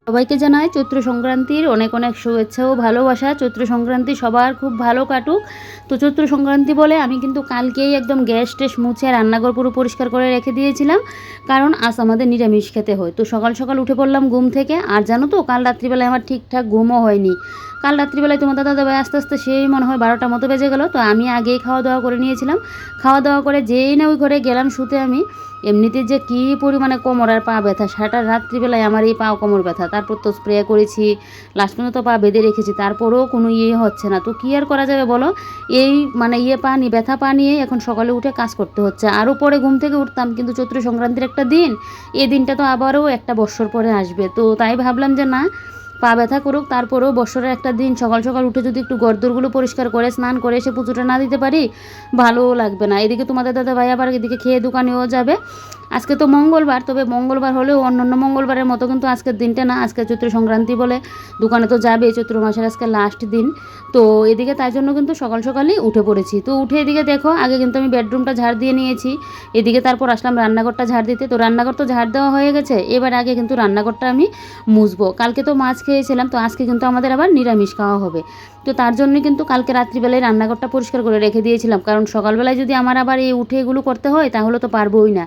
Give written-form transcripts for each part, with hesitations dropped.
সবাইকে জানাই চৈত্র সংক্রান্তির অনেক অনেক শুভেচ্ছা ও ভালোবাসা। চৈত্র সংক্রান্তি সবার খুব ভালো কাটুক। তো চৈত্র সংক্রান্তি বলে আমি কিন্তু কালকেই একদম গ্যাস ট্যাস মুছে রান্নাঘর পুরো পরিষ্কার করে রেখে দিয়েছিলাম, কারণ আজ আমাদের নিরামিষ খেতে হয়। তো সকাল সকাল উঠে পড়লাম ঘুম থেকে। আর জানো তো, কাল রাত্রিবেলায় আমার ঠিকঠাক ঘুমও হয়নি। কাল রাত্রিবেলায় তোমার দাদাভাই আস্তে আস্তে সেই মনে হয় 12টার মতো বেজে গেল। তো আমি আগেই খাওয়া দাওয়া করে নিয়েছিলাম। খাওয়া দাওয়া করে যেই না ওই ঘরে গেলাম শুতে, আমি এমনিতে যে কী পরিমাণে কোমর আর পা ব্যথা, সারাটা রাত্রিবেলায় আমার এই পা কোমর ব্যথা। তারপর তো স্প্রে করেছি, লাস্ট পর্যন্ত পা বেঁধে রেখেছি, তারপরেও কোনো হচ্ছে না। তো কী আর করা যাবে বলো, এই পা নিয়ে ব্যথা পা নিয়ে এখন সকালে উঠে কাজ করতে হচ্ছে। আরও পরে ঘুম থেকে উঠতাম, কিন্তু চৈত্র সংক্রান্তির একটা দিন, এই দিনটা তো আবারও একটা বৎসর পরে আসবে। তো তাই ভাবলাম যে না, পা ব্যথা করুক, তারপরেও বৎসরের একটা দিন সকাল সকাল উঠে যদি একটু গর্দরগুলো পরিষ্কার করে স্নান করে এসে পুজোটা না দিতে পারি, ভালোও লাগবে না। এদিকে তোমাদের দাদা ভাই আবার এদিকে খেয়ে দোকানেও যাবে। আজকে তো মঙ্গলবার, তবে মঙ্গলবার হলেও অন্যান্য মঙ্গলবারের মতো কিন্তু আজকের দিনটা না, আজকে চৈত্র সংক্রান্তি বলে দোকানে তো যাবে, চৈত্র মাসের আজকে লাস্ট দিন। তো এদিকে তাই জন্য কিন্তু সকাল সকালই উঠে পড়েছি। তো উঠে এদিকে দেখো, আগে কিন্তু আমি বেডরুমটা ঝাড় দিয়ে নিয়েছি, এদিকে তারপর আসলাম রান্নাঘরটা ঝাড় দিতে। তো রান্নাঘর তো ঝাড় দেওয়া হয়ে গেছে, এবার আগে কিন্তু রান্নাঘরটা আমি মুছবো। কালকে তো মাছ খেয়েছিলাম, তো আজকে কিন্তু আমাদের আবার নিরামিষ খাওয়া হবে। তো তার জন্যই কিন্তু কালকে রাত্রিবেলায় রান্নাঘরটা পরিষ্কার করে রেখে দিয়েছিলাম, কারণ সকালবেলায় যদি আমার আবার এই উঠে এগুলো করতে হয় তাহলে তো পারবোই না।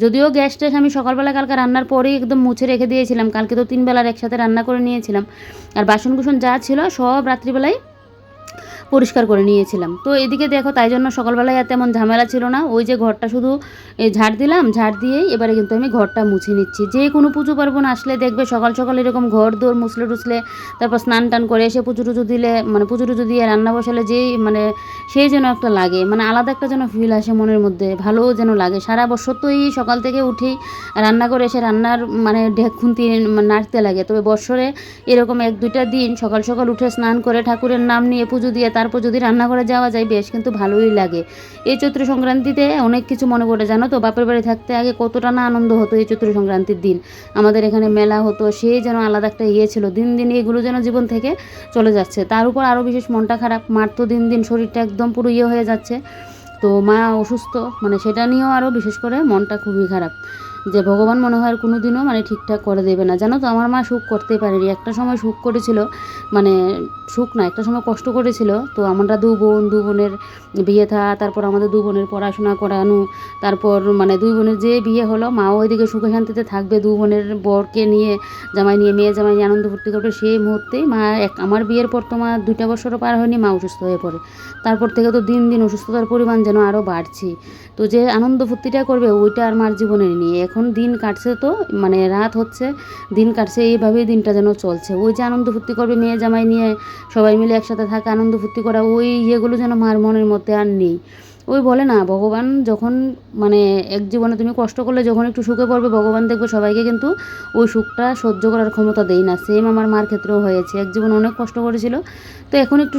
যদিও গ্যাস ট্যাস আমি সকালবেলা কালকে রান্নার পরেই একদম মুছে রেখে দিয়েছিলাম, কালকে তো 3 বেলার একসাথে রান্না করে নিয়েছিলাম। আর বাসন কুসন যা ছিল সব রাত্রিবেলায় পরিষ্কার করে নিয়েছিলাম। তো এদিকে দেখো, তাই জন্য সকালবেলায় আর তেমন ঝামেলা ছিল না। ওই যে ঘরটা শুধু ঝাড় দিলাম, ঝাড় দিয়েই এবারে কিন্তু আমি ঘরটা মুছে নিচ্ছি। যে কোনো পুজো পার্বণ আসলে দেখবে সকাল সকাল এরকম ঘর দৌড় মুছলে টুছলে, তারপর স্নান টান করে এসে পুজো টুজো দিলে, পুজো টুজো দিয়ে রান্না বসালে যেই সেই যেন একটা লাগে, আলাদা একটা যেন ফিল আসে মনের মধ্যে, ভালোও যেন লাগে। সারা বছর তো এই সকাল থেকে উঠেই রান্না করে এসে রান্নার ঢেক খুন্তি নাড়তে লাগে, তবে বৎসরে এরকম 1-2টা দিন সকাল সকাল উঠে স্নান করে ঠাকুরের নাম নিয়ে পুজো দিয়ে তারপর যদি রান্নাঘরে যাওয়া যায়, বেশ কিন্তু ভালোই লাগে। এই চৈত্র সংক্রান্তিতে অনেক কিছু মনে পড়ে, জানো তো, বাপের বাড়ি থাকতে আগে কতটা না আনন্দ হতো। এই চৈত্র সংক্রান্তির দিন আমাদের এখানে মেলা হতো, সেই যেন আলাদা একটা ছিল। দিন দিন এগুলো যেন জীবন থেকে চলে যাচ্ছে। তার উপর আরও বিশেষ মনটা খারাপ, মার তো দিন দিন শরীরটা একদম পুরো হয়ে যাচ্ছে। তো মা অসুস্থ, সেটা নিয়েও আরও বিশেষ করে মনটা খুবই খারাপ, যে ভগবান মনে হয় আর কোনো দিনও ঠিকঠাক করে দেবে না। জানো তো, আমার মা সুখ করতেই পারেনি। একটা সময় সুখ করেছিল, সুখ না, একটা সময় কষ্ট করেছিল। তো আমরা 2 বোনের বিয়ে থা, তারপর আমাদের 2 বোনের পড়াশোনা করানো, তারপর 2 বোনের যে বিয়ে হলো, মাও ওইদিকে সুখে শান্তিতে থাকবে, 2 বোনের বরকে নিয়ে, জামাই নিয়ে, মেয়ে জামাই নিয়ে আনন্দ ফুর্তি করবে। সেই মুহূর্তেই আমার বিয়ের পর তো মা 2টা বছরও পার হয়নি, মা অসুস্থ হয়ে পড়ে। তারপর থেকে তো দিন দিন অসুস্থতার পরিমাণ যেন আরও বাড়ছে। তো যে আনন্দ ফুর্তিটা করবে ওইটা আর মার জীবনে নিয়ে এখন দিন কাটছে। তো রাত হচ্ছে, দিন কাটছে, এইভাবেই দিনটা যেন চলছে। ওই যে আনন্দ ফুর্তি করবে মেয়ে জামাই নিয়ে সবাই মিলে একসাথে থাকা, আনন্দ ফুর্তি করা, ওই ইয়েগুলো যেন মার মনের মধ্যে আর নেই। ওই বলে না, ভগবান যখন এক জীবনে তুমি কষ্ট করলে যখন একটু সুখে পড়বে, ভগবান দেখবে সবাইকে কিন্তু ওই সুখটা সহ্য করার ক্ষমতা দেয় না। সেম আমার মার ক্ষেত্রেও হয়েছে, এক জীবন অনেক কষ্ট করেছিল, তো এখন একটু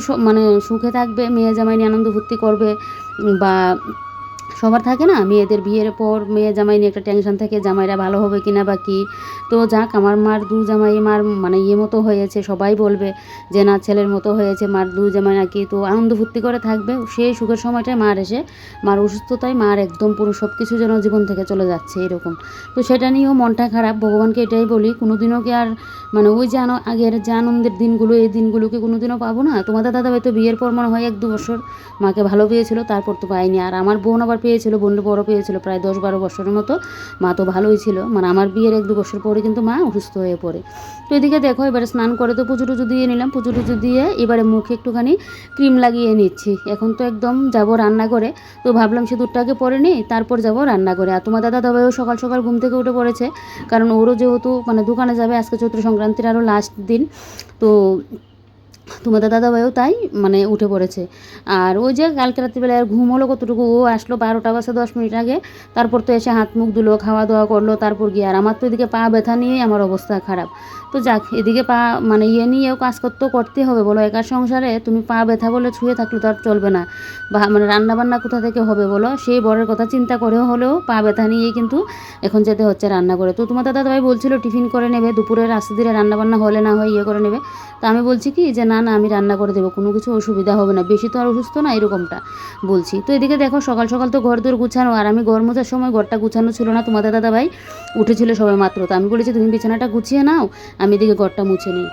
সুখে থাকবে, মেয়ে জামাই নিয়ে আনন্দ ফুর্তি করবে। বা সবার থাকে না, মেয়েদের বিয়ের পর মেয়ে জামাই নিয়ে একটা টেনশন থাকে, জামাইরা ভালো হবে কিনা বা কী। তো যাক, আমার মার 2 জামাই মার মতো হয়েছে, সবাই বলবে যে না, ছেলের মতো হয়েছে মার 2 জামাই নাকি। তো আনন্দ ফুর্তি করে থাকবে। সেই সুখের সময়টায় মার অসুস্থতায় মার একদম পুরো সব কিছু যেন জীবন থেকে চলে যাচ্ছে এরকম। তো সেটা নিয়েও মনটা খারাপ। ভগবানকে এটাই বলি, কোনোদিনও কি আর ওই যে আগের যে আনন্দের দিনগুলো, এই দিনগুলোকে কোনোদিনও পাবো না। তোমাদের দাদাভাই তো বিয়ের পর মনে হয় 1-2 বছর মাকে ভালো পেয়েছিল, তারপর তো পাইনি। আর আমার বোন আবার পেয়েছিল, বোনটা বড় পেয়েছিল প্রায় 10-12 বছরের মতো, মা তো ভালোই ছিল। আমার বিয়ের 1-2 বছর পরে কিন্তু মা অসুস্থ হয়ে পড়ে। তো এদিকে দেখো, এবারে স্নান করে তো পুজো টুজো দিয়ে নিলাম, পুজো টুজো দিয়ে এবারে মুখে একটুখানি ক্রিম লাগিয়ে নিচ্ছি। এখন তো একদম যাব রান্না করে, তো ভাবলাম সিঁদুরটাকে পরে নিই, তারপর যাব রান্না করে। আর তোমার দাদাভাইও সকাল সকাল ঘুম থেকে উঠে পড়েছে, কারণ ওরও যেহেতু দোকানে যাবে, আজকে চৈত্র সংক্রান্তির আরও লাস্ট দিন। তো তোমাদের দাদাভাইও তাই উঠে পড়েছে। আর ওই যে কালকে রাত্রিবেলায় আর ঘুম হলো কতটুকু, ও আসলো 12টা বাজে 10 মিনিট আগে, তারপর তো এসে হাত মুখ ধুলো, খাওয়া দাওয়া করলো, তারপর গিয়ে। আর আমার তো এদিকে পা ব্যথা নিয়েই আমার অবস্থা খারাপ। তো যাক, এদিকে পা নিয়েও কাজ করতে হবে বলো, একার সংসারে তুমি পা ব্যথা বলে ছুঁয়ে থাকলে তো আর চলবে না। বা রান্নাবান্না কোথা থেকে হবে বলো, সেই বরের কথা চিন্তা করেও হলেও পা ব্যথা নিয়েই কিন্তু এখন যেতে হচ্ছে রান্না করে। তো তোমার দাদাভাই বলছিল টিফিন করে নেবে, দুপুরের আস্তে ধীরে রান্নাবান্না হলে না হয় করে নেবে। তো আমি বলছি কি যে না, না না আমি রান্না করে দেবো, কোনো কিছু অসুবিধা হবে না, বেশি তো আর অসুস্থ না এরকমটা বলছি। তো এদিকে দেখো সকাল সকাল তো ঘর দোর গুছানো, আর আমি ঘর মোছার সময় ঘরটা গুছানো ছিল না, তোমাদের দাদাভাই উঠেছিল সবে মাত্র, তো আমি বলেছি তুমি বিছানাটা গুছিয়ে নাও, আমি এদিকে ঘরটা মুছে নিই।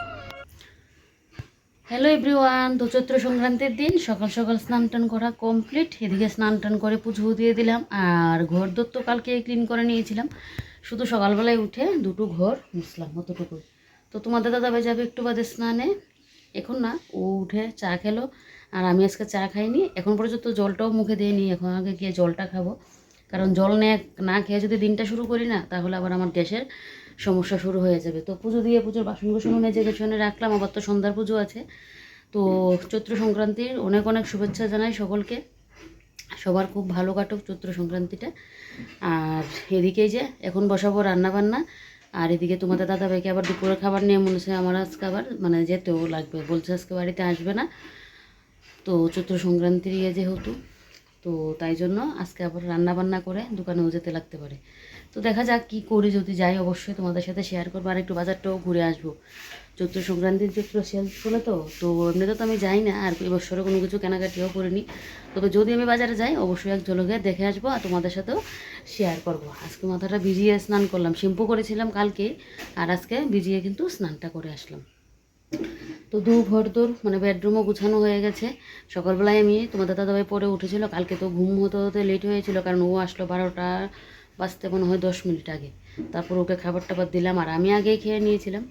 হ্যালো এভরিওয়ান, তো চৈত্র সংক্রান্তির দিন সকাল সকাল স্নান টান করা কমপ্লিট। এদিকে স্নান টান করে পুজো দিয়ে দিলাম, আর ঘর দোর তো কালকে ক্লিন করে নিয়েছিলাম, শুধু সকালবেলায় উঠে দুটো ঘর মুছলাম অতটুকু। তো তোমাদের দাদাভাই যাবে একটু বাদে স্নানে, এখন না, ও উঠে চা খেলো, আর আমি আজকে চা খাইনি, এখন পর্যন্ত জলটাও মুখে দিইনি, এখন আগে গিয়ে জলটা খাবো, কারণ জল না খেয়ে যদি দিনটা শুরু করি না, তাহলে আবার আমার গ্যাসের সমস্যা শুরু হয়ে যাবে। তো পুজো দিয়ে পুজোর বাসন কুসন মেজে পেছনে রাখলাম, আবার তো সন্ধ্যার পুজো আছে। তো চৈত্র সংক্রান্তির অনেক অনেক শুভেচ্ছা জানাই সকলকে, সবার খুব ভালো কাটুক চৈত্র সংক্রান্তিটা। আর এদিকে যে এখন বসাবো রান্না বান্না, আর এদিকে তোমাদের দাদাভাইকে আবার দুপুরের খাবার নিয়ে মনে হচ্ছে আমার আজকে আবার মানে যেতেও লাগবে, বলছে আজকে বাড়িতে আসবে না, তো চৈত্র সংক্রান্তির যেহেতু, তো তাই জন্য আজকে আবার রান্না বান্না করে দোকানেও যেতে লাগতে পারে। তো দেখা যাক কী করি, যদি যাই অবশ্যই তোমাদের সাথে শেয়ার করবো, আর একটু বাজারটাও ঘুরে আসবো। চৈত্র সংক্রান্তির চৈত্র সেল চলে, তো এমনিতে তো আমি যাই না, আর এবছরে কোনো কিছু কেনাকাটিও করিনি, তবে যদি আমি বাজারে যাই অবশ্যই এক ঝলকে দেখে আসবো আর তোমাদের সাথেও শেয়ার করব। আজকে মাথাটা ভিজিয়ে স্নান করলাম, শ্যাম্পু করেছিলাম কালকে, আর আজকে ভিজিয়ে কিন্তু স্নানটা করে আসলাম। তো ঘর দোর মানে বেডরুমও গুছানো হয়ে গেছে। সকালবেলায় আমি তোমাদের দাদাভাই পরে উঠেছিল, কালকে তো ঘুম হতে হতে লেট হয়েছিল, কারণ ও আসলো 12টা বাজতে মনে হয় 10 মিনিট আগে, তারপর ওকে খাবার টাবার দিলাম, আর আমি আগেই খেয়ে নিয়েছিলাম।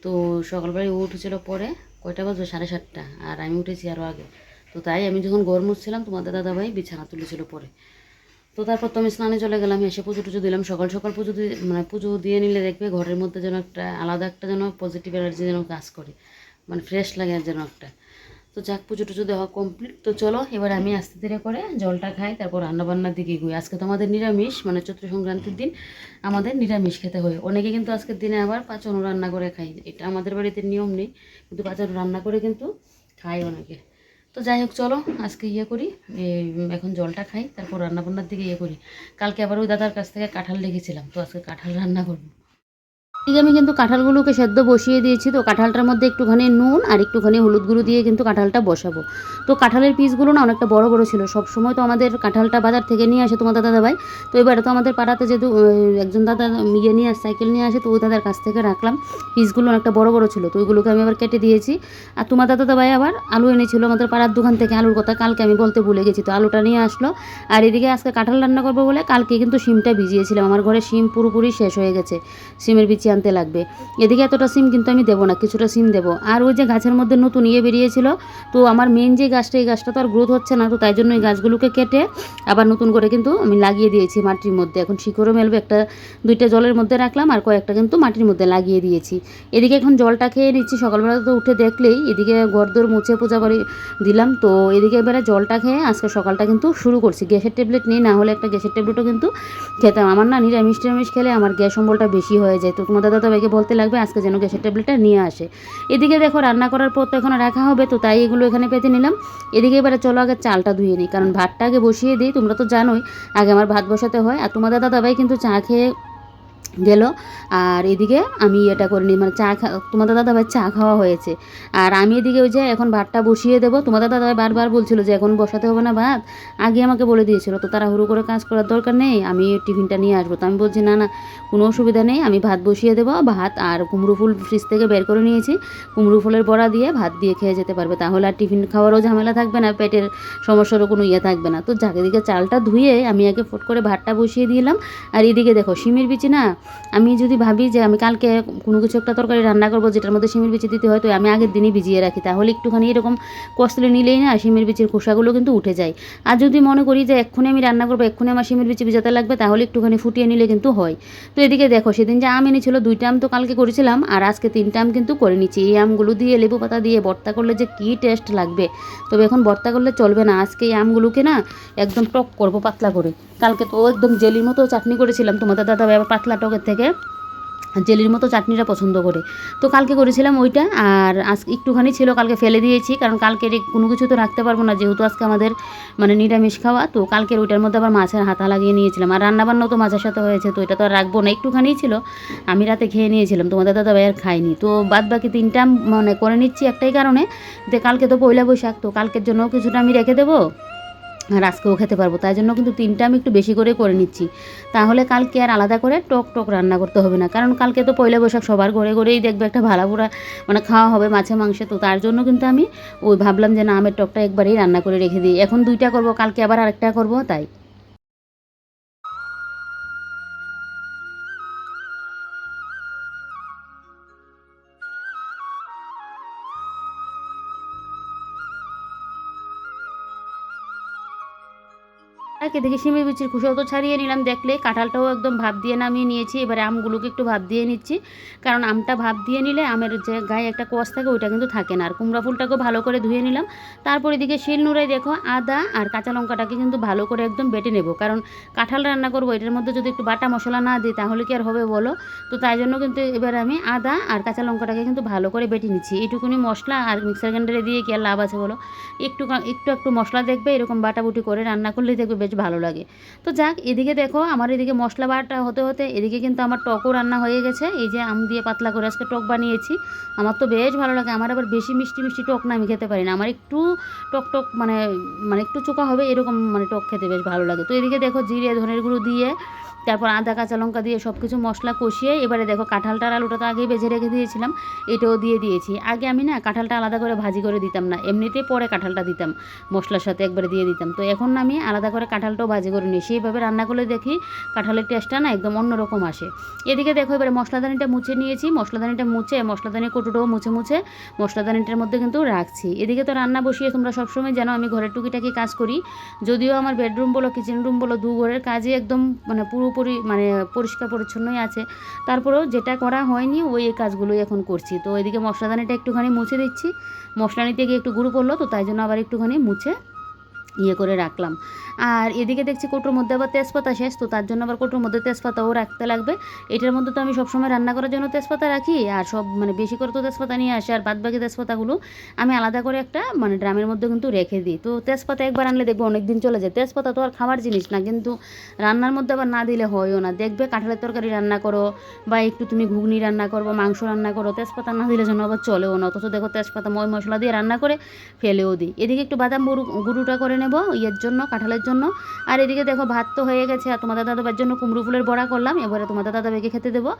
তো সকালবেলায় ও উঠেছিল পরে, কয়টা বাজবে 7:30, আর আমি উঠেছি আরও আগে। তো তাই আমি যখন ঘর মুছছিলাম তোমাদের দাদাভাই বিছানা তুলেছিল পরে। তো তারপর তো আমি স্নানে চলে গেলাম, এসে পুজো টুজো দিলাম। সকাল সকাল পুজো দিয়ে মানে পুজো দিয়ে নিলে দেখবে ঘরের মধ্যে যেন একটা আলাদা একটা যেন পজিটিভ এনার্জি যেন কাজ করে, মানে ফ্রেশ লাগে যেন একটা। তো যাক, পুজো টুজো দেওয়া কমপ্লিট। তো চলো এবার আমি আস্তে ধীরে করে জলটা খাই, তারপর রান্নাবান্নার দিকে এগোই। আজকে তো আমাদের নিরামিষ, মানে চৈত্র সংক্রান্তির দিন আমাদের নিরামিষ খেতে হয়। অনেকে কিন্তু আজকের দিনে আবার পাঁচন রান্না করে খাই, এটা আমাদের বাড়িতে নিয়ম নেই, কিন্তু পাঁচন রান্না করে কিন্তু খায় অনেকে। তো যাই হোক চলো আজকে করি, এখন জলটা খাই, তারপর রান্নাবান্নার দিকে করি। কালকে আবার ওই দাদার কাছ থেকে কাঁঠাল লেগেছিলাম, তো আজকে কাঁঠাল রান্না করবো। এদিকে আমি কিন্তু কাঁঠালগুলোকে সেদ্ধ বসিয়ে দিয়েছি, তো কাঁঠালটার মধ্যে একটুখানি নুন আর একটুখানি হলুদ গুঁড়ো দিয়ে কিন্তু কাঁঠালটা বসাবো। তো কাঁঠালের পিসগুলো না অনেকটা বড় বড় ছিল, সব সময় তো আমাদের কাঁঠালটা বাজার থেকে নিয়ে আসে তোমাদের দাদাভাই, তো এবারে তো আমাদের পাড়াতে যেহেতু একজন দাদা নিয়ে আসে, সাইকেল নিয়ে আসে, তো ওই দাদার কাছ থেকে রাখলাম, পিসগুলো অনেকটা বড় বড় ছিল, তো ওইগুলোকে আমি আবার কেটে দিয়েছি। আর তোমাদের দাদাভাই আবার আলু এনেছিল আমাদের পাড়ার দোকান থেকে, আলুর কথা কালকে আমি বলতে ভুলে গেছি, তো আলুটা নিয়ে আসলো। আর এদিকে আজকে কাঁঠাল রান্না করবো বলে কালকে কিন্তু শিমটা ভিজিয়েছিলাম, আমার ঘরে শিম পুরোপুরি শেষ হয়ে গেছে, শিমের বিচি আনতে লাগবে। এদিকে এতটা সিম কিন্তু আমি দেবো না, কিছুটা সিম দেবো। আর ওই যে গাছের মধ্যে নতুন বেরিয়েছিল, তো আমার মেন যে গাছটা, এই গাছটা তো আর গ্রোথ হচ্ছে না, তো তাই জন্য এই গাছগুলোকে কেটে আবার নতুন করে কিন্তু আমি লাগিয়ে দিয়েছি মাটির মধ্যে। এখন শিকড়ও মেলবে, একটা দুইটা জলের মধ্যে রাখলাম, আর কয়েকটা কিন্তু মাটির মধ্যে লাগিয়ে দিয়েছি। এদিকে এখন জলটা খেয়ে নিচ্ছি, সকালবেলা তো উঠে দেখলেই এদিকে ঘরদোর মুছে পূজা করে দিলাম। তো এদিকে এবারে জলটা খেয়ে আজকে সকালটা কিন্তু শুরু করছি। গ্যাসের ট্যাবলেট নেই, না হলে একটা গ্যাসের ট্যাবলেটও কিন্তু খেতাম। আমার না নিরামিষ খেলে আমার গ্যাস অম্বলটা বেশি হয়ে যায়, তো তোমাদের দাদাভাইকে বলতে লাগবে আজকে যেন গ্যাসের ট্যাবলেটটা নিয়ে আসে। এদিকে দেখো রান্না করার পর তো এখন রাখা হবে, তো তাই এগুলো এখানে পেতে নিলাম। এদিকে এবারে চলো আগে চালটা ধুয়ে নিই, কারণ ভাতটা আগে বসিয়ে দিই, তোমরা তো জানোই আগে আমার ভাত বসাতে হয়। আর তোমাদের দাদাভাই কিন্তু চা খেয়ে গেল, আর এদিকে আমি এটা করে নিই, মানে তোমাদের দাদাভাই চা খাওয়া হয়েছে, আর আমি এদিকে ওই যে এখন ভাতটা বসিয়ে দেবো। তোমাদের দাদাভাই বারবার বলছিল যে এখন বসাতে হবে না ভাত, আগে আমাকে বলে দিয়েছিল, তো তাড়াহুড়ো করে কাজ করার দরকার নেই, আমি টিফিনটা নিয়ে আসবো। তো আমি বলছি না না, কোনো অসুবিধা নেই, আমি ভাত বসিয়ে দেবো, ভাত আর কুমড়ো ফুল ফ্রিজ থেকে বের করে নিয়েছি, কুমড়ো ফুলের বড়া দিয়ে ভাত দিয়ে খেয়ে যেতে পারবে, তাহলে আর টিফিন খাওয়ারও ঝামেলা থাকবে না, পেটের সমস্যারও কোনো থাকবে না। তো যাকে দিকে চালটা ধুয়ে আমি আগে ফট করে ভাতটা বসিয়ে দিলাম। আর এদিকে দেখো শিমের বিচি না, আমি যদি ভাবি যে আমি কালকে কোনো কিছু একটা তরকারি রান্না করবো যেটার মধ্যে শিমের বিচি দিতে হয়, তো আমি আগের দিনই ভিজিয়ে রাখি, তাহলে একটুখানি এরকম কষলে নিলেই না শিমের বিচির খোসাগুলো কিন্তু উঠে যায়। আর যদি মনে করি যে এক্ষুনি আমি রান্না করবো, এক্ষুনি আমার শিমের বিচি ভিজাতে লাগবে, তাহলে একটুখানি ফুটিয়ে নিলে কিন্তু হয়। তো এদিকে দেখো সেদিন যে আম এনেছিল 2টা আম তো কালকে করেছিলাম, আর আজকে 3টা আম কিন্তু করে নিচ্ছি। এই আমগুলো দিয়ে লেবু পাতা দিয়ে ভর্তা করলে যে কী টেস্ট লাগবে, তবে এখন ভর্তা করলে চলবে না, আজকে এই আমগুলোকে না একদম টক করবো পাতলা করে। কালকে তো একদম জেলির মতো চাটনি করেছিলাম, তোমাদের দাদাভাই আবার পাতলা টকের থেকে জেলির মতো চাটনিটা পছন্দ করে। তো কালকে করেছিলাম ওইটা, আর আজ একটুখানি ছিল, কালকে ফেলে দিয়েছি, কারণ কালকের কোনো কিছু তো রাখতে পারবো না, যেহেতু আজকে আমাদের মানে নিরামিষ খাওয়া। তো কালকের ওইটার মধ্যে আবার মাছের হাতা লাগিয়ে নিয়েছিলাম, আর রান্নাবান্নাও তো মাছের সাথে হয়েছে, তো এটা তো আর রাখবো না, একটুখানিই ছিল, আমি রাতে খেয়ে নিয়েছিলাম, তোমাদের দাদা ভাই আর খাইনি। তো বাদ বাকি 3টা মানে করে নিচ্ছি একটাই কারণে, যে কালকে তো পয়লা বৈশাখ, তো কালকের জন্য কিছুটা আমি রেখে দেবো, আর আজকেও খেতে পারবো, তাই জন্য কিন্তু 3টা আমি একটু বেশি করে নিচ্ছি, তাহলে কালকে আর আলাদা করে টক টক রান্না করতে হবে না, কারণ কালকে তো পয়লা বৈশাখ, সবার ঘরে ঘরেই দেখবে একটা ভাড়া মানে খাওয়া হবে মাছে মাংসে। তো তার জন্য কিন্তু আমি ওই ভাবলাম যে না, আমের টকটা একবারেই রান্না করে রেখে দিই, এখন 2টা করবো, কালকে আবার আরেকটা করবো, তাই। এদিকে শিমের বিচির খোসাও তো ছাড়িয়ে নিলাম, দেখলে কাঁঠালটাও একদম ভাপ দিয়ে নামিয়ে নিয়েছি, এবারে আমগুলোকে একটু ভাপ দিয়ে নিচ্ছি, কারণ আমটা ভাপ দিয়ে নিলে আমের যে গায়ে একটা কষ থাকে ওইটা কিন্তু থাকে না। আর কুমড়া ফুলটাকেও ভালো করে ধুয়ে নিলাম, তারপর এদিকে শিলনোড়ায় দেখো আদা আর কাঁচা লঙ্কাটাকে কিন্তু ভালো করে একদম বেটে নেব, কারণ কাঁঠাল রান্না করবো, এটার মধ্যে যদি একটু বাটা মশলা না দিই তাহলে কি আর হবে বলো। তো তাই জন্য কিন্তু এবার আমি আদা আর কাঁচা লঙ্কাটাকে কিন্তু ভালো করে বেটে নিচ্ছি, এইটুকুনি মশলা আর মিক্সার গ্রাইন্ডারে দিয়ে কি আর লাভ আছে বলো, একটু একটু মশলা দেখবে এরকম বাটাবুটি করে রান্না করলেই দেখবে বেশ ভালো লাগে। তো যাক, এদিকে দেখো আমার এদিকে মশলা বাটা হতে হতে এদিকে কিন্তু আমার টকও রান্না হয়ে গেছে, এই যে আম দিয়ে পাতলা করে আজকে টক বানিয়েছি, আমার তো বেশ ভালো লাগে, আমার আবার বেশি মিষ্টি মিষ্টি টক না আমি খেতে পারি না, আমার একটু টক টক মানে মানে একটু চোখা হবে এরকম মানে টক খেতে বেশ ভালো লাগে। তো এদিকে দেখো জিরে ধনের গুঁড়ো দিয়ে, তারপর আদা কাঁচা লঙ্কা দিয়ে সব কিছু মশলা কষিয়ে, এবারে দেখো কাঁঠালটার আলুটা তো আগেই বেজে রেখে দিয়েছিলাম, এটাও দিয়ে দিয়েছি। আগে আমি না কাঁঠালটা আলাদা করে ভাজি করে দিতাম না, এমনিতেই পরে কাঁঠালটা দিতাম, মশলার সাথে একবারে দিয়ে দিতাম। তো এখন আমি আলাদা করে কাঁঠালটাও ভাজি করে নিই, সেইভাবে রান্না করলে দেখি কাঁঠালের টেস্টটা না একদম অন্যরকম আসে। এদিকে দেখো এবারে মশলাদানিটা মুছে নিয়েছি, মশলাদানিটা মুছে মশলাদানির কৌটোটাও মুছে মুছে মশলাদানিটার মধ্যে কিন্তু রাখছি। এদিকে তো রান্না বসিয়ে তোমরা সবসময় জানো আমি ঘরের টুকিটাকি কাজ করি, যদিও আমার বেডরুম বলো কিচেন রুম বলো দু ঘরের কাজই একদম মানে পুরোপুরি মানে পরিষ্কার পরিচ্ছন্নই আছে, তারপরেও যেটা করা হয়নি ওই কাজগুলোই এখন করছি। তো এদিকে মশলাদানিটা একটুখানি মুছে দিচ্ছি, মশলা নিতে গিয়ে একটু গুঁড়ো পড়লো, তো তাই জন্য আবার একটুখানি মুছে করে রাখলাম। আর এদিকে দেখছি কৌটোর মধ্যে আবার তেজপাতা শেষ, তো তার জন্য আবার কৌটোর মধ্যে তেজপাতাও রাখতে লাগবে, এটার মধ্যে তো আমি সবসময় রান্না করার জন্য তেজপাতা রাখি, আর সব মানে বেশি করে তো তেজপাতা নিয়ে আসে, আর বাদবাকি তেজপাতাগুলো আমি আলাদা করে একটা মানে ড্রামের মধ্যে কিন্তু রেখে দিই। তো তেজপাতা একবার আনলে দেখবো অনেক দিন চলে যায়, তেজপাতা তো আর খাবার জিনিস না, কিন্তু রান্নার মধ্যে আবার না দিলে হয়ও না, দেখবে কাঁঠালের তরকারি রান্না করো বা একটু তুমি ঘুগনি রান্না করবো, মাংস রান্না করো, তেজপাতা না দিলে যেন আবার চলেও না, অথচ দেখো তেজপাতা মশলা দিয়ে রান্না করে ফেলেও দিই। এদিকে একটু বাদাম গুঁড়োটা করে নেব ইয়ের জন্য, কাঁঠালের জন্য। আর এদিকে দেখো ভাত তো হয়ে গেছে, আর তোমাদের দাদাভাইয়ের জন্য কুমড়ো ফুলের বড়া করলাম, এবারে তোমাদের দাদাভাইকে খেতে দেবো।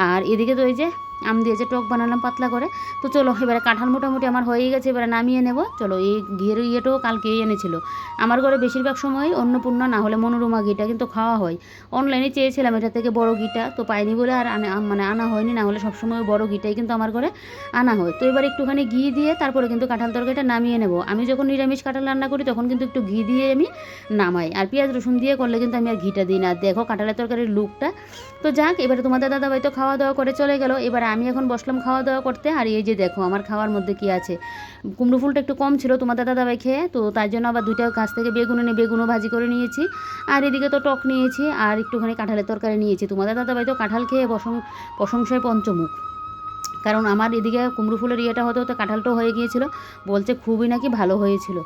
আর এদিকে তো এই যে আম দিয়ে যে টক বানালাম পাতলা করে। তো চলো এবারে কাঁঠাল মোটামুটি আমার হয়েই গেছে, এবারে নামিয়ে নেব। চলো এই ঘিয়ের ইয়েটাও কালকেই এনেছিল আমার ঘরে, বেশিরভাগ সময় অন্নপূর্ণা না হলে মনোরমা ঘিটা কিন্তু খাওয়া হয়। অনলাইনে চেয়েছিলাম এটা থেকে বড় ঘিটা, তো পাইনি বলে আর মানে আনা হয়নি, না হলে সবসময় বড় ঘিটাই কিন্তু আমার ঘরে আনা হয়। তো এবার একটুখানি ঘি দিয়ে তারপরে কিন্তু কাঁঠাল তরকারিটা নামিয়ে নেব। আমি যখন নিরামিষ কাঁঠাল রান্না করি তখন কিন্তু একটু ঘি দিয়ে আমি নামাই, আর পেঁয়াজ রসুন দিয়ে করলে কিন্তু আমি আর ঘিটা দিই না। দেখো কাঁঠালের তরকারির লুকটা। তো যাক, এবারে তোমাদের দাদাভাই তো খাওয়া দাওয়া করে চলে গেল, এবারে আমি এখন বসলাম খাওয়া দাওয়া করতে। আর এই যে দেখো আমার খাওয়ার মধ্যে কি আছে, কুমড়ো ফুলটা একটু কম ছিল তোমাদের দাদাভাই খেয়ে, তো তার জন্য আবার 2টা গাছ থেকে বেগুন এনে বেগুনও ভাজি করে নিয়েছি, আর এদিকে তো টক নিয়েছি আর একটুখানি কাঁঠালের তরকারি নিয়েছি। তোমাদের দাদাভাই তো কাঁঠাল খেয়ে প্রশংসায় পঞ্চমুখ, কারণ আমার এদিকে কুমড়ো ফুলের ইয়েটা হতে হতে কাঁঠালটাও হয়ে গিয়েছিল, বলছে খুবই নাকি ভালো হয়েছিল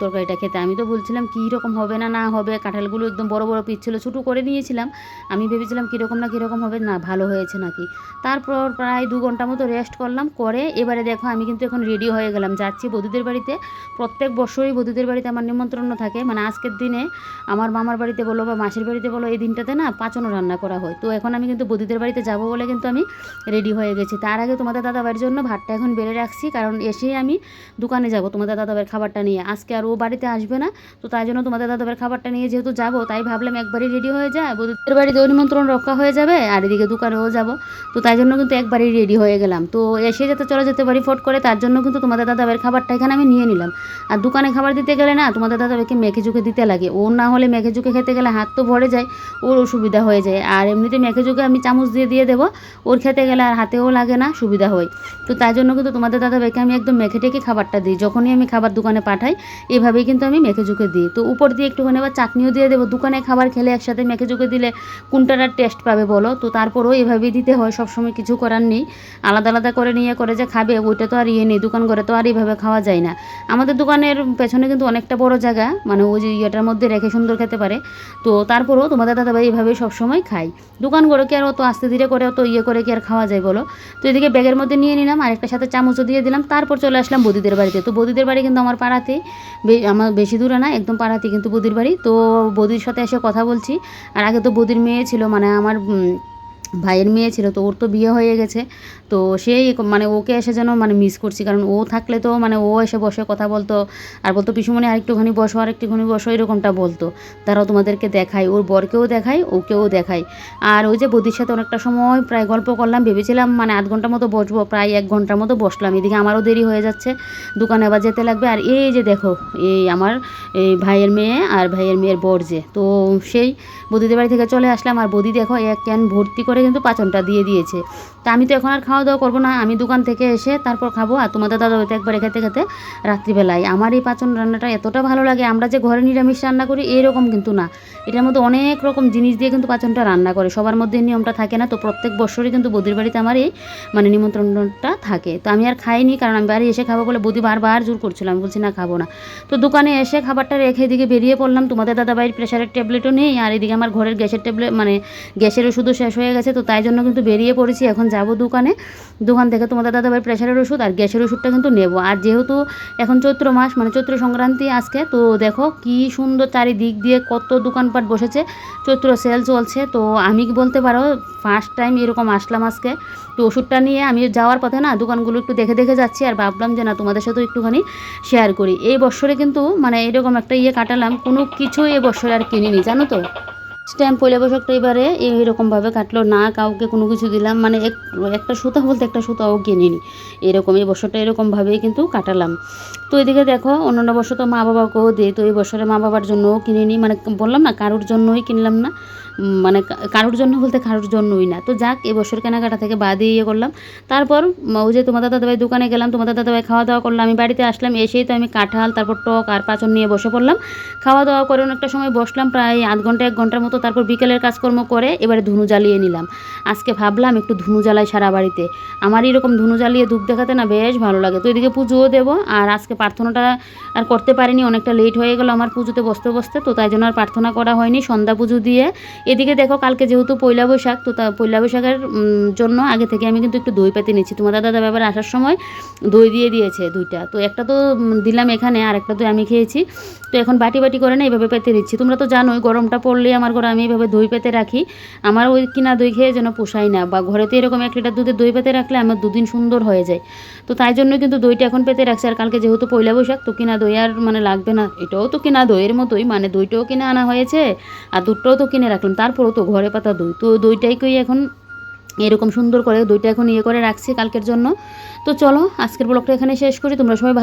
তরকারিটা খেতে। আমি তো বলছিলাম কী রকম হবে না না হবে, কাঁঠালগুলো একদম বড় বড় পিস ছিল, ছোটো করে নিয়েছিলাম, আমি ভেবেছিলাম কীরকম না কীরকম হবে, না ভালো হয়েছে নাকি। তারপর প্রায় 2 ঘন্টা মতো রেস্ট করলাম, করে এবারে দেখো আমি কিন্তু এখন রেডি হয়ে গেলাম, যাচ্ছি বৌদিদের বাড়িতে। প্রত্যেক বছরই বৌদিদের বাড়িতে আমার নিমন্ত্রণ থাকে, মানে আজকের দিনে আমার মামার বাড়িতে বলো বা মাসির বাড়িতে বলো এই দিনটাতে না পাঁচনও রান্না করা হয়। তো এখন আমি কিন্তু বৌদিদের বাড়িতে যাব বলে কিন্তু আমি রেডি হয়ে গেছি। তার আগে তোমাদের দাদাভাইয়ের জন্য ভাতটা এখন বেড়ে রাখছি, কারণ এসেই আমি দোকানে যাব তোমাদের দাদাভাইয়ের খাবারটা নিয়ে, আজকে আর ও বাড়িতে আসবে না, তো তাই জন্য তোমাদের দাদাভাইয়ের খাবারটা নিয়ে যেহেতু যাব, তাই ভাবলাম একবারই রেডি হয়ে যায়, বৌদিদের বাড়িতেও নিমন্ত্রণ রক্ষা হয়ে যাবে আর এদিকে দোকানেও যাব। তো তাই জন্য কিন্তু একবারই রেডি হয়ে গেলাম, তো এসে যাতে চলে যেতে পারি ফট করে, তার জন্য কিন্তু তোমাদের দাদাভাইয়ের খাবারটা এখানে আমি নিয়ে নিলাম। আর দোকানে খাবার দিতে গেলে না তোমাদের দাদাভাইকে মেখে ঝুঁকে দিতে লাগে, ও না হলে মেখে ঝুঁকে খেতে গেলে হাত তো ভরে যায়, ওর অসুবিধা হয়ে যায়। আর এমনিতে মেখে ঝুঁকে আমি চামচ দিয়ে দেবো, ওর খেতে গেলে আর হাতেও লাগে না, সুবিধা হয়। তো তাই জন্য কিন্তু তোমাদের দাদাভাইকে আমি একদম মেখে টেকে খাবারটা দিই। যখনই আমি খাবার দোকানে পাঠাই এভাবেই কিন্তু আমি মেখে চুকে দিই। তো উপর দিয়ে একটুখানি আবার চাটনিও দিয়ে দেবো। দোকানে খাবার খেলে একসাথে মেখে চুকে দিলে কোনটার আর টেস্ট পাবে বলো? তো তারপরেও এভাবেই দিতে হয়, সবসময় কিছু করার নেই। আলাদা আলাদা করে নিয়ে করে যে খাবে ওইটা তো আর নেই, দোকান করে তো আর এইভাবে খাওয়া যায় না। আমাদের দোকানের পেছনে কিন্তু অনেকটা বড় জায়গা, মানে ওই যে ইয়েটার মধ্যে রেখে সুন্দর খেতে পারে। তো তারপরেও তোমাদের দাদাভাই এইভাবেই সবসময় খাই। দোকান করে কি আর অত আস্তে ধীরে করে অত করে কি আর খাওয়া যায় বলো? তো এদিকে ব্যাগের মধ্যে নিয়ে নিলাম, আরেকটার সাথে চামচও দিয়ে দিলাম। তারপর চলে আসলাম বদিদের বাড়িতে। তো বদিদের বাড়ি কিন্তু আমার পাড়াতেই, আমার বেশি দূরে না, একদম পাড়াতেই কিন্তু বদির বাড়ি। তো বদির সাথে এসে কথা বলছি। আর আগে তো বদির মেয়ে ছিল, মানে আমার ভাইয়ের মেয়ে ছিল, তো ওর তো বিয়ে হয়ে গেছে। তো সেই মানে ওকে এসে যেন মানে মিস করছি, কারণ ও থাকলে তো মানে ও এসে বসে কথা বলতো আর বলতো পিসুমণি আরেকটুখানি বসো, আরেকটুখানি বসো, এরকমটা বলতো। তারাও তোমাদেরকে দেখাই, ওর বরকেও দেখাই, ওকেও দেখাই। আর ওই যে বদির সাথে অনেকটা সময় প্রায় গল্প করলাম, ভেবেছিলাম মানে আধ ঘন্টার মতো বসবো, প্রায় 1 ঘন্টার মতো বসলাম। এদিকে আমারও দেরি হয়ে যাচ্ছে, দোকানে আবার যেতে লাগবে। আর এই যে দেখো, এই আমার এই ভাইয়ের মেয়ে আর ভাইয়ের মেয়ের বর যে, তো সেই বদিদের বাড়ি থেকে চলে আসলাম। আর বদি দেখো এক ক্যান ভর্তি করে কিন্তু পাচনটা দিয়ে দিয়েছে। তা আমি তো এখন আর খাওয়া দাওয়া করবো না, আমি দোকান থেকে এসে তারপর খাবো। আর তোমাদের দাদা হয়তো একবারে খেতে খেতে রাত্রিবেলায়। আমার এই পাচন রান্নাটা এতটা ভালো লাগে, আমরা যে ঘরে নিরামিষ রান্না করি এরকম কিন্তু না, এটার মধ্যে অনেক রকম জিনিস দিয়ে কিন্তু পাচনটা রান্না করে। সবার মধ্যে নিয়মটা থাকে না। তো প্রত্যেক বছরই কিন্তু বদির বাড়িতে আমার এই মানে নিমন্ত্রণটা থাকে। তো আমি আর খাইনি, কারণ আমি বাড়ি এসে খাবো বলে বদি বারবার জোর করছিল, আমি বলছি না খাবো না। তো দোকানে এসে খাবারটা রেখে এদিকে বেরিয়ে পড়লাম। তোমাদের দাদাভাইয়ের প্রেশারের ট্যাবলেটও নেই, আর এদিকে আমার ঘরের গ্যাসের ট্যাবলেট মানে গ্যাসের ওষুধও শেষ হয়ে গেছে। তো তাই জন্য কিন্তু বেরিয়ে পড়েছি, এখন যাবো দোকানে। দোকান থেকে তোমাদের দাদাভাইয়ের প্রেশারের ওষুধ আর গ্যাসের ওষুধটা কিন্তু নেবো। আর যেহেতু এখন চৈত্র মাস, মানে চৈত্র সংক্রান্তি আজকে, তো দেখো কি সুন্দর চারিদিক দিয়ে কত দোকানপাট বসেছে, চৈত্র সেল চলছে। তো আমি বলতে পারো ফার্স্ট টাইম এরকম আসলাম আজকে। তো ওষুধটা নিয়ে আমি যাওয়ার পথে না দোকানগুলো একটু দেখে দেখে যাচ্ছি, আর ভাবলাম যে না তোমাদের সাথেও একটুখানি শেয়ার করি। এই বছরে কিন্তু মানে এরকম একটা কাটালাম, কোনো কিছুই এ বছরে আর কিনিনি, জানো তো। স্ট্যাম্প পয়লা বৈশাখটা এবারে এইরকমভাবে কাটলো না, কাউকে কোনো কিছু দিলাম মানে একটা সুতা বলতে একটা সুতাও কিনিনি। এরকম এই বছরটা এরকমভাবেই কিন্তু কাটালাম। তো এদিকে দেখো অন্যান্য বছর তো মা বাবাকেও দিই, তো এই বছরে মা বাবার জন্যও কিনিনি, মানে বললাম না কারোর জন্যই কিনলাম না, মানে কারোর জন্য বলতে কারোর জন্যই না। তো যাক, এবছর কেনাকাটা থেকে বাদই করলাম। তারপর ওই যে তোমাদের দাদাভাই দোকানে গেলাম, তোমাদের দাদাভাই খাওয়া দাওয়া করলাম, আমি বাড়িতে আসলাম। এসেই তো আমি কাঁঠাল, তারপর টক আর পাঁচন নিয়ে বসে পড়লাম। খাওয়া দাওয়া করে অনেকটা সময় বসলাম, প্রায় আধ ঘন্টা 1 ঘন্টার মতো। তারপর বিকেলের কাজকর্ম করে এবারে ধুনু জ্বালিয়ে নিলাম। আজকে ভাবলাম একটু ধুনু জ্বালাই সারা বাড়িতে। আমার এরকম ধুনু জ্বালিয়ে ধূপ দেখাতে না বেশ ভালো লাগে। তো এদিকে পুজোও দেবো, আর আজকে প্রার্থনাটা আর করতে পারিনি, অনেকটা লেট হয়ে গেল আমার পুজোতে বসতে বসতে। তো তাই জন্য আর প্রার্থনা করা হয়নি, সন্ধ্যা পুজো দিয়ে। এদিকে দেখো কালকে যেহেতু পয়লা বৈশাখ, তো পয়লা বৈশাখের জন্য আগে থেকে আমি কিন্তু একটু দই পেতে নিচ্ছি। তোমার দাদা ব্যাপারে আসার সময় দই দিয়ে দিয়েছে 2টা, তো একটা তো দিলাম এখানে, আর একটা দই আমি খেয়েছি। তো এখন বাটি বাটি করে না এইভাবে পেতে দিচ্ছি। তোমরা তো জানোই গরমটা পড়লে আমার ঘরে আমি এইভাবে দই পেতে রাখি। আমার ওই কিনা দই খেয়ে যেন পোষায় না, বা ঘরেতে এরকম 1 লিটার দুধে দই পেতে রাখলে আমার 2 দিন সুন্দর হয়ে যায়। তো তাই জন্য কিন্তু দইটা এখন পেতে রাখছি। আর কালকে যেহেতু পয়লা বৈশাখ, তো কিনা দই আর মানে লাগবে না। এটাও তো কিনা দইয়ের মতোই, মানে দইটাও কিনে আনা হয়েছে আর দুধটাও তো কিনে রাখলাম, তারপরেও তো ঘরে পাতা দই। তো দইটাকেই এখন এরকম সুন্দর করে দইটা এখন করে রাখছি কালকের জন্য। তো চলো আজকের ব্লগটা এখানে শেষ করি। তোমরা সবাই ভালো